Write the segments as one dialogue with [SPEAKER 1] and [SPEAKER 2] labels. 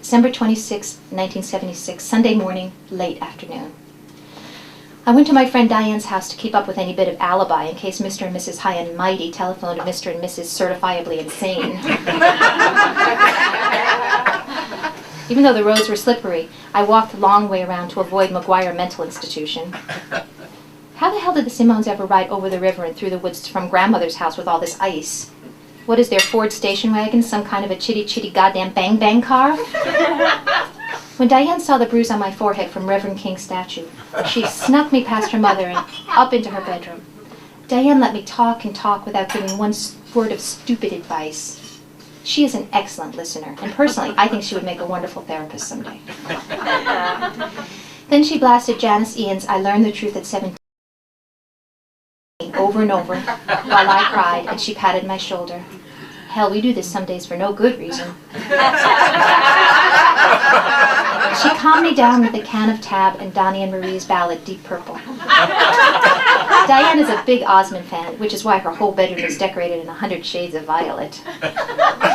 [SPEAKER 1] December 26, 1976, Sunday morning, late afternoon. I went to my friend Diane's house to keep up with any bit of alibi in case Mr. and Mrs. High and Mighty telephoned to Mr. and Mrs. Certifiably Insane. Even though the roads were slippery, I walked the long way around to avoid McGuire Mental Institution. How the hell did the Simons ever ride over the river and through the woods from grandmother's house with all this ice? What is their Ford station wagon, some kind of a chitty-chitty goddamn bang-bang car? When Diane saw the bruise on my forehead from Reverend King's statue, she snuck me past her mother and up into her bedroom. Diane let me talk and talk without giving one word of stupid advice. She is an excellent listener, and personally, I think she would make a wonderful therapist someday. Then she blasted Janice Ian's I Learned the Truth at 17 over and over while I cried, and she patted my shoulder. Hell, we do this some days for no good reason. She calmed me down with a can of Tab and Donnie and Marie's ballad, Deep Purple. Diane is a big Osmond fan, which is why her whole bedroom is decorated in 100 shades of violet.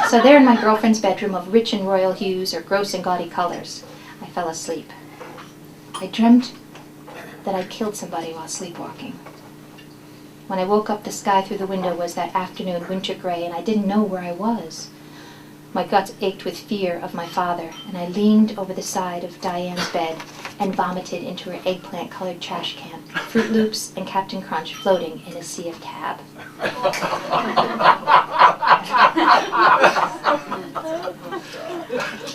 [SPEAKER 1] So there in my girlfriend's bedroom of rich and royal hues or gross and gaudy colors, I fell asleep. I dreamt that I killed somebody while sleepwalking. When I woke up, the sky through the window was that afternoon winter gray, and I didn't know where I was. My guts ached with fear of my father, and I leaned over the side of Diane's bed and vomited into her eggplant-colored trash can, Fruit Loops and Captain Crunch floating in a sea of Tab.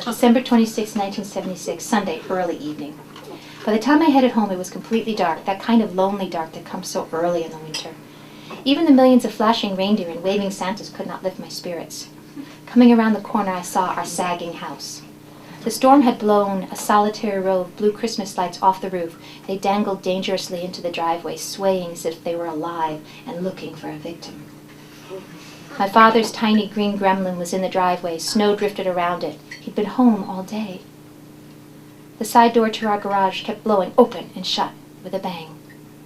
[SPEAKER 1] December 26, 1976, Sunday, early evening. By the time I headed home, it was completely dark, that kind of lonely dark that comes so early in the winter. Even the millions of flashing reindeer and waving Santas could not lift my spirits. Coming around the corner, I saw our sagging house. The storm had blown a solitary row of blue Christmas lights off the roof. They dangled dangerously into the driveway, swaying as if they were alive and looking for a victim. My father's tiny green gremlin was in the driveway. Snow drifted around it. He'd been home all day. The side door to our garage kept blowing open and shut with a bang,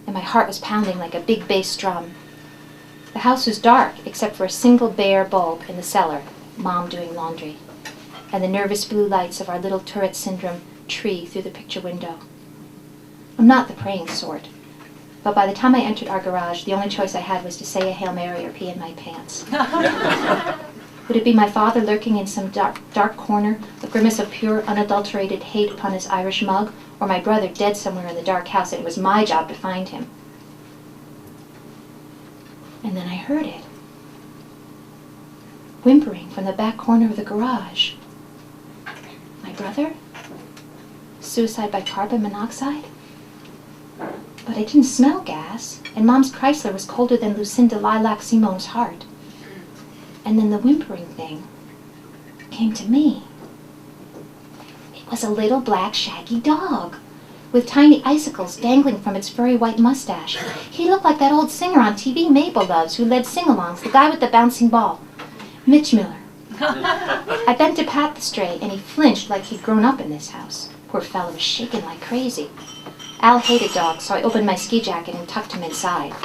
[SPEAKER 1] and my heart was pounding like a big bass drum. The house was dark, except for a single bare bulb in the cellar, Mom doing laundry, and the nervous blue lights of our little Tourette syndrome tree through the picture window. I'm not the praying sort, but by the time I entered our garage, the only choice I had was to say a Hail Mary or pee in my pants. Would it be my father lurking in some dark corner, a grimace of pure, unadulterated hate upon his Irish mug, or my brother dead somewhere in the dark house, and it was my job to find him? And then I heard it. Whimpering from the back corner of the garage. My brother? Suicide by carbon monoxide? But I didn't smell gas, and Mom's Chrysler was colder than Lucinda Lilac Simone's heart. And then the whimpering thing came to me. It was a little black shaggy dog with tiny icicles dangling from its furry white mustache. He looked like that old singer on TV Mabel loves who led sing-alongs, the guy with the bouncing ball, Mitch Miller. I bent to pat the stray, and he flinched like he'd grown up in this house. Poor fellow was shaking like crazy. Al hated dogs, so I opened my ski jacket and tucked him inside.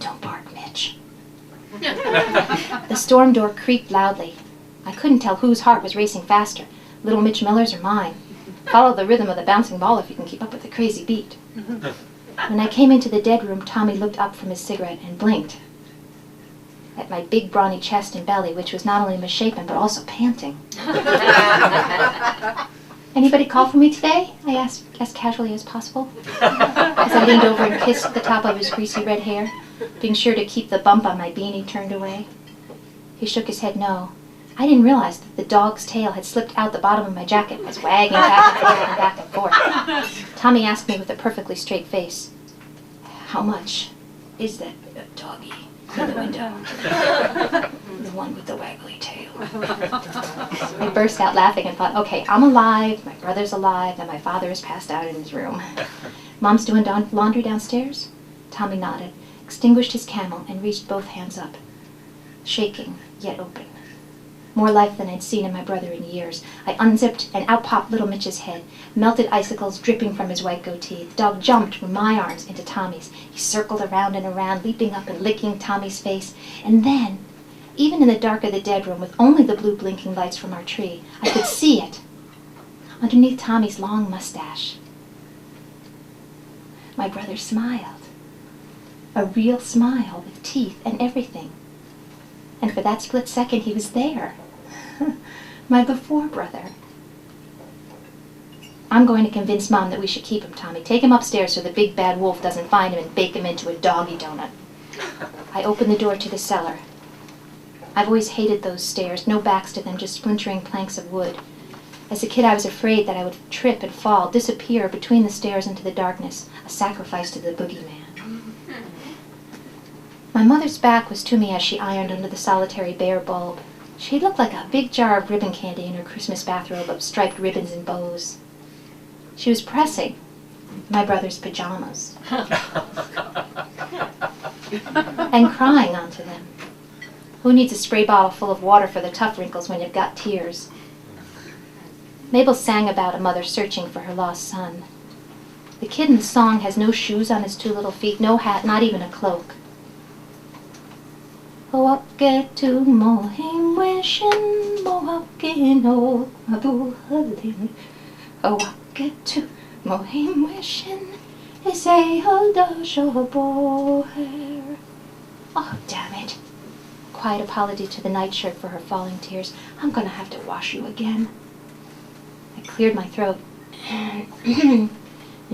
[SPEAKER 1] Don't bark, Mitch. The storm door creaked loudly. I couldn't tell whose heart was racing faster, little Mitch Miller's or mine. Follow the rhythm of the bouncing ball if you can keep up with the crazy beat. When I came into the dead room, Tommy looked up from his cigarette and blinked at my big brawny chest and belly, which was not only misshapen but also panting. Anybody call for me today? I asked as casually as possible, as I leaned over and kissed the top of his greasy red hair, being sure to keep the bump on my beanie turned away. He shook his head no. I didn't realize that the dog's tail had slipped out the bottom of my jacket and was wagging back and forth and back and forth. Tommy asked me with a perfectly straight face, "How much is that doggy in the window?" The one with the waggly tail. I burst out laughing and thought, okay, I'm alive, my brother's alive, and my father is passed out in his room. Mom's doing laundry downstairs? Tommy nodded, extinguished his Camel, and reached both hands up, shaking, yet open. More life than I'd seen in my brother in years. I unzipped, and out popped little Mitch's head, melted icicles dripping from his white goatee. The dog jumped from my arms into Tommy's. He circled around and around, leaping up and licking Tommy's face. And then, Even in the dark of the dead room, with only the blue blinking lights from our tree, I could see it, underneath Tommy's long mustache. My brother smiled, a real smile with teeth and everything. And for that split second, he was there, my before brother. I'm going to convince Mom that we should keep him, Tommy. Take him upstairs so the big bad wolf doesn't find him and bake him into a doggy donut. I opened the door to the cellar. I've always hated those stairs, no backs to them, just splintering planks of wood. As a kid, I was afraid that I would trip and fall, disappear between the stairs into the darkness, a sacrifice to the boogeyman. My mother's back was to me as she ironed under the solitary bare bulb. She looked like a big jar of ribbon candy in her Christmas bathrobe of striped ribbons and bows. She was pressing my brother's pajamas and crying onto them. Who needs a spray bottle full of water for the tough wrinkles when you've got tears? Mabel sang about a mother searching for her lost son. The kid in the song has no shoes on his 2 little feet, no hat, not even a cloak. Oh, up get to Mohim wishing, Mohawkin, oh, Abu Halim. Oh, up get to Mohim wishing, is a boher. Oh, damn it. Quiet apology to the nightshirt for her falling tears. I'm going to have to wash you again. I cleared my throat, and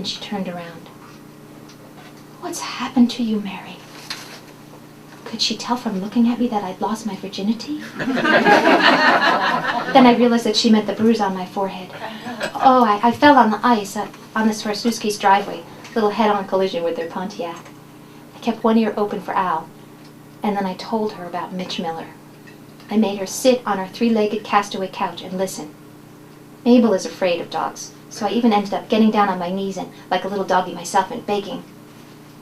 [SPEAKER 1] she turned around. What's happened to you, Mary? Could she tell from looking at me that I'd lost my virginity? Then I realized that she meant the bruise on my forehead. Oh, I fell on the ice on the Swarovski's driveway, little head-on collision with their Pontiac. I kept one ear open for Al, and then I told her about Mitch Miller. I made her sit on her 3-legged castaway couch and listen. Mabel is afraid of dogs, so I even ended up getting down on my knees and, like a little doggy myself, and begging.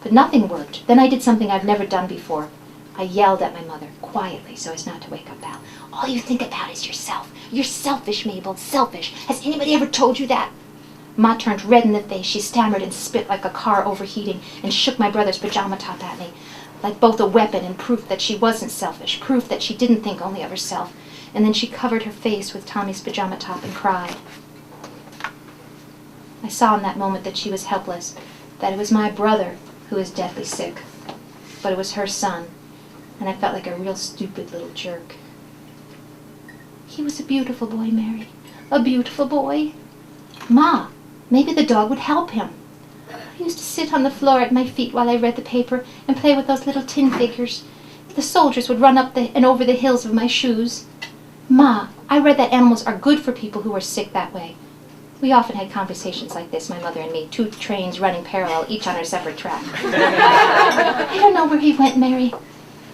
[SPEAKER 1] But nothing worked. Then I did something I've never done before. I yelled at my mother, quietly, so as not to wake up Al. All you think about is yourself. You're selfish, Mabel, selfish. Has anybody ever told you that? Ma turned red in the face. She stammered and spit like a car overheating and shook my brother's pajama top at me, like both a weapon and proof that she wasn't selfish, proof that she didn't think only of herself. And then she covered her face with Tommy's pajama top and cried. I saw in that moment that she was helpless, that it was my brother who was deathly sick, but it was her son, and I felt like a real stupid little jerk. He was a beautiful boy, Mary, a beautiful boy. Ma, maybe the dog would help him. I used to sit on the floor at my feet while I read the paper and play with those little tin figures. The soldiers would run up and over the hills of my shoes. Ma, I read that animals are good for people who are sick that way. We often had conversations like this, my mother and me, 2 trains running parallel, each on her separate track. I don't know where he went, Mary.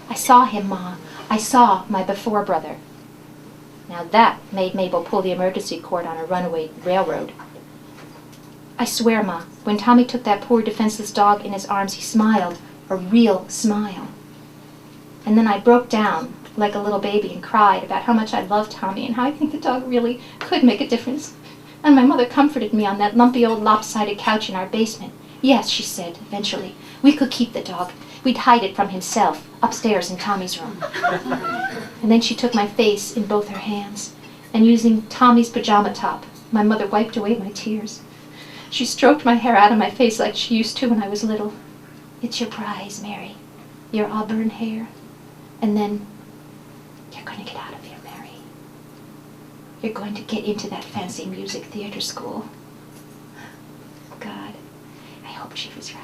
[SPEAKER 1] I saw him, Ma. I saw my before brother. Now that made Mabel pull the emergency cord on a runaway railroad. I swear, Ma, when Tommy took that poor defenseless dog in his arms, he smiled, a real smile. And then I broke down like a little baby and cried about how much I loved Tommy and how I think the dog really could make a difference. And my mother comforted me on that lumpy old lopsided couch in our basement. Yes, she said, eventually, we could keep the dog. We'd hide it from himself, upstairs in Tommy's room. And then she took my face in both her hands, and using Tommy's pajama top, my mother wiped away my tears. She stroked my hair out of my face like she used to when I was little. It's your prize, Mary, your auburn hair. And then, you're going to get out of here, Mary. You're going to get into that fancy music theater school. God, I hope she was right.